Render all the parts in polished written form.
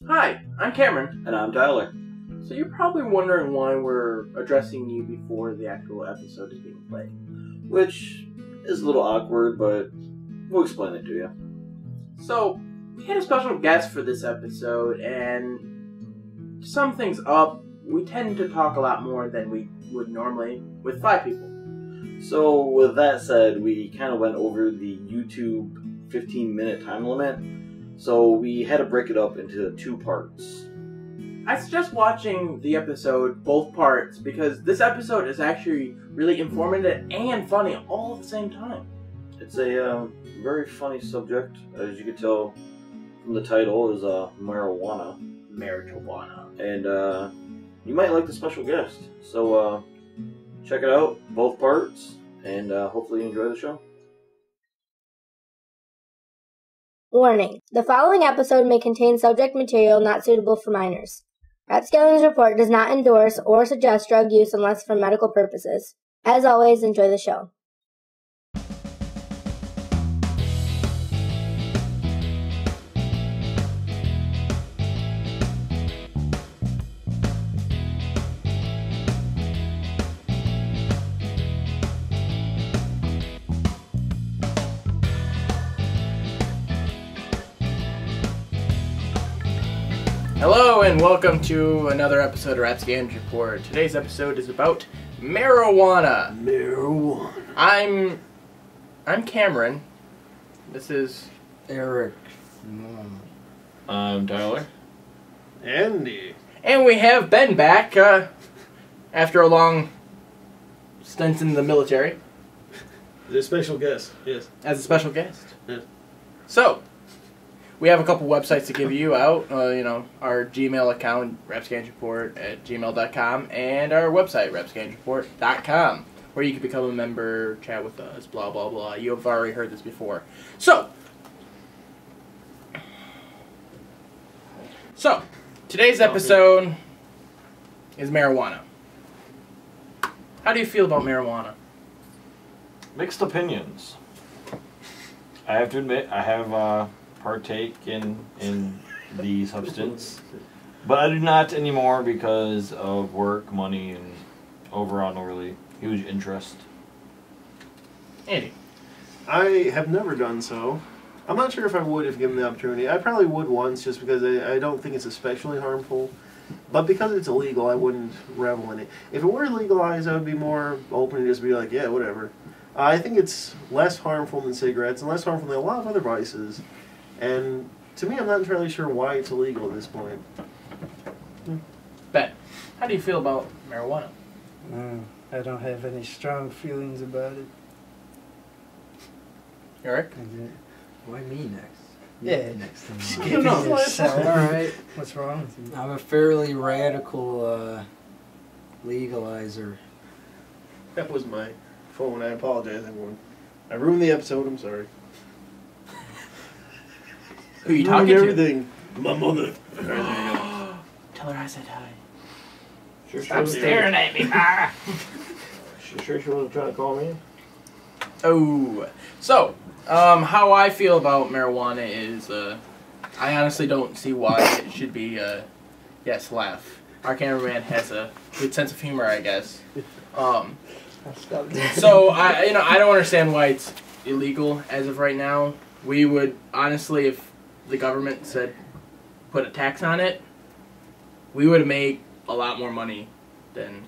Hi, I'm Cameron. And I'm Tyler. So you're probably wondering why we're addressing you before the actual episode is being played. Which is a little awkward, but we'll explain it to you. So, we had a special guest for this episode, and to sum things up, we tend to talk a lot more than we would normally with 5 people. So, with that said, we kind of went over the YouTube 15-minute time limit, so we had to break it up into 2 parts. I suggest watching the episode, both parts, because this episode is actually really informative and funny all at the same time. It's a very funny subject, as you can tell from the title, is marijuana. Marijuana. And you might like the special guest. So check it out, both parts, and hopefully you enjoy the show. Warning. The following episode may contain subject material not suitable for minors. Rapscallions Report does not endorse or suggest drug use unless for medical purposes. As always, enjoy the show. Hello and welcome to another episode of Rapscallions Report. Today's episode is about marijuana. I'm Cameron. This is Eric. I'm Tyler. Andy. And we have Ben back after a long stint in the military. The special guest, yes. As a special guest. Yes. So, we have a couple websites to give you out. Our Gmail account, rapscallionsreport@gmail.com, and our website, rapscallionsreport.com, where you can become a member, chat with us, blah, blah, blah. You have already heard this before. So, today's episode is marijuana. How do you feel about marijuana? Mixed opinions. I have to admit, I have partake in the substance, but I do not anymore because of work, money, and overall no really huge interest. Andy? I have never done so. I'm not sure if I would if given the opportunity. I probably would once just because I don't think it's especially harmful. But because it's illegal, I wouldn't revel in it. If it were legalized, I would be more open to just be like, yeah, whatever. I think it's less harmful than cigarettes and less harmful than a lot of other vices. And to me, I'm not entirely sure why it's illegal at this point. Ben, how do you feel about marijuana? I don't have any strong feelings about it. Eric? Why me next? Yeah, next to just me. keeping yourself. Alright. What's wrong with you? I'm a fairly radical legalizer. That was my phone. I apologize, everyone. I ruined the episode. I'm sorry. Who are you talking to? Everything. My mother. Tell her I said hi. Stop staring at me, ma! Sure she wasn't trying to call me? Oh. So, how I feel about marijuana is, I honestly don't see why it should be, yes, laugh. Our cameraman has a good sense of humor, I guess. So, I don't understand why it's illegal as of right now. We would, honestly, if the government said put a tax on it, we would make a lot more money than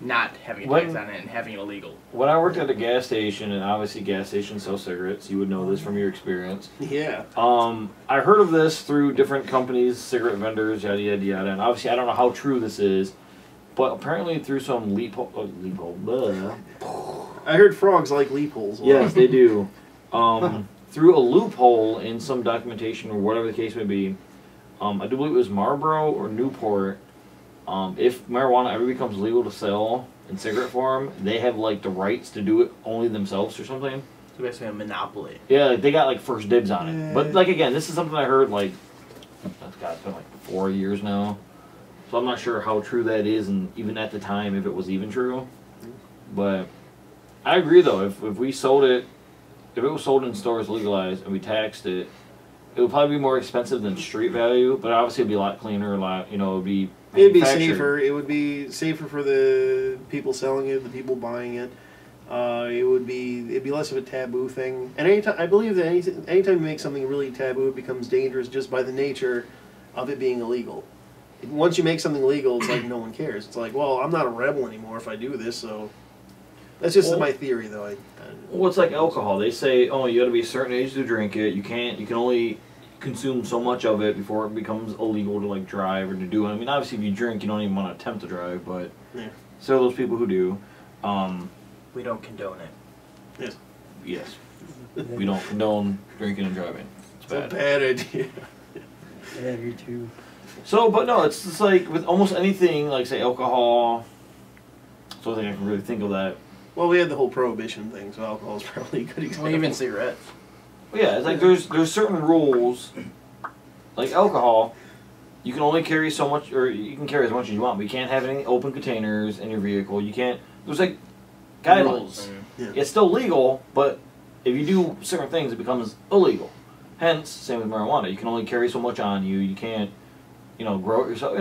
not having a tax on it and having it illegal. When I worked at a gas station, and obviously gas stations sell cigarettes, you would know this from your experience. Yeah. I heard of this through different companies, cigarette vendors, yada yada yada, and obviously I don't know how true this is, but apparently through some loophole. I heard frogs like leapholes. Yes, they do. Through a loophole in some documentation or whatever the case may be, I do believe it was Marlboro or Newport. If marijuana ever becomes legal to sell in cigarette form, they have like the rights to do it only themselves or something. So basically a monopoly. Yeah, like, they got like first dibs on it. But like again, this is something I heard like, it's been like 4 years now. So I'm not sure how true that is, and even at the time, if it was even true. But I agree though, if we sold it, if it was sold in stores legalized and we taxed it, it would probably be more expensive than street value, but obviously it'd be a lot cleaner, a lot, you know, it'd be manufactured. safer. It would be safer for the people selling it, the people buying it. It'd be less of a taboo thing. And I believe that anytime you make something really taboo, it becomes dangerous just by the nature of it being illegal. Once you make something legal, it's like no one cares. It's like, well, I'm not a rebel anymore if I do this, so... That's just my theory, though. Well, it's like alcohol. They say, oh, you got to be a certain age to drink it. You can only consume so much of it before it becomes illegal to, like, drive or to do it. I mean, obviously, if you drink, you don't even want to attempt to drive, but yeah. So those people who do. We don't condone it. Yes. Yes. We don't condone drinking and driving. It's bad. It's a bad idea. Yeah, me too. So, but no, it's just like with almost anything, like, say, alcohol. That's the only thing I can really think of that. Well, we had the whole prohibition thing, so alcohol is probably a good example. Well, even cigarettes. Well, yeah, it's like there's certain rules, like alcohol. You can only carry so much, or you can carry as much as you want, but you can't have any open containers in your vehicle. You can't. There's like guidelines. Yeah. It's still legal, but if you do certain things, it becomes illegal. Hence, same with marijuana. You can only carry so much on you. You can't, grow it yourself.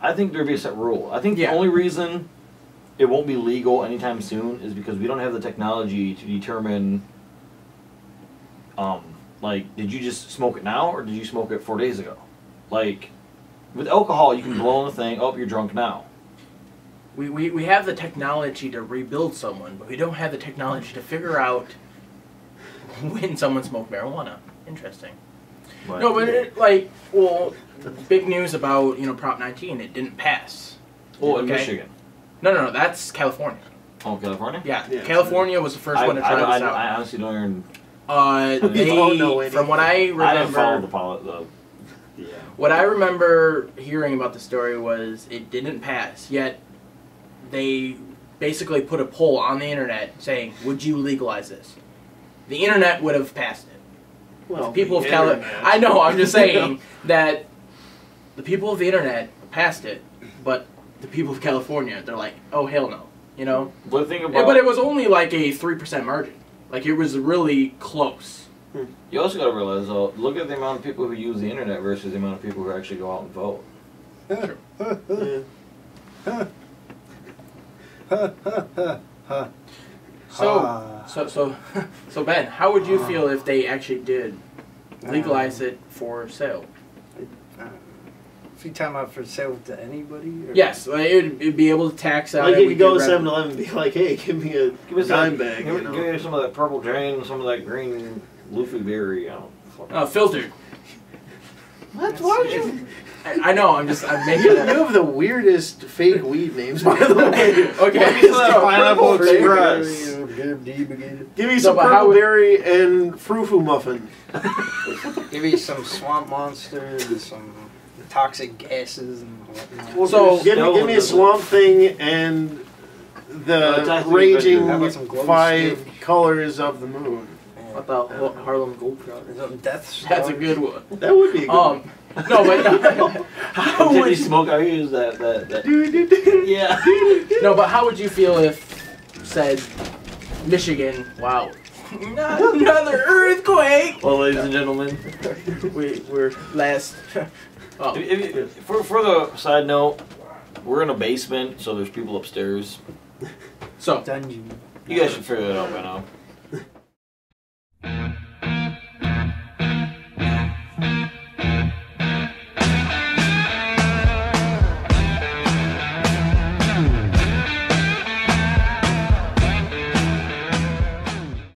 I think there'd be a set rule. I think the only reason it won't be legal anytime soon is because we don't have the technology to determine, like, did you just smoke it now or did you smoke it 4 days ago? Like, with alcohol, you can blow on the thing, oh, you're drunk now. We have the technology to rebuild someone, but we don't have the technology to figure out when someone smoked marijuana. Interesting. But, No, but big news about, Prop 19, it didn't pass. Oh, in Michigan. No, that's California. Oh, California? Yeah, Yeah, California was the first one to try this out. I honestly don't even... They, from what I remember... I haven't followed the What I remember hearing about the story was it didn't pass, yet they basically put a poll on the internet saying, would you legalize this? The internet would have passed it. Well, The people of California... I know, I'm just saying that the people of the internet passed it, but the people of California, they're like, oh, hell no. But the thing about... But it was only like a 3% margin. Like, it was really close. You also got to realize, though, look at the amount of people who use the internet versus the amount of people who actually go out and vote. So Ben, how would you feel if they actually did legalize it for sale? If you're talking about for sale to anybody? Or? Yes, it'd be able to tax out. Like you could go to 7-Eleven and be like, hey, give me a dime bag. Give me some of that purple drain, some of that green loofy berry. Filtered. What? Why would you? I know. I'm making You it. have the weirdest fake weed names, by the way. Okay. Pineapple Express. Give me some purple berry and frou-frou muffin. Give me some swamp monster and some toxic gases and whatnot. Well, So- give me a swamp thing and the raging How about some glow 5 stick? colors of the moon. What about Harlem Globetrotters? Some death That's a stars. good one. That would be a good one. No, but how Did would you smoke? I use that. Yeah. No, but how would you feel if said Michigan? Wow, not another earthquake. Well, ladies and gentlemen, We're last. Oh. for the side note, we're in a basement, so there's people upstairs. So Dungeon. You guys should figure that out by now.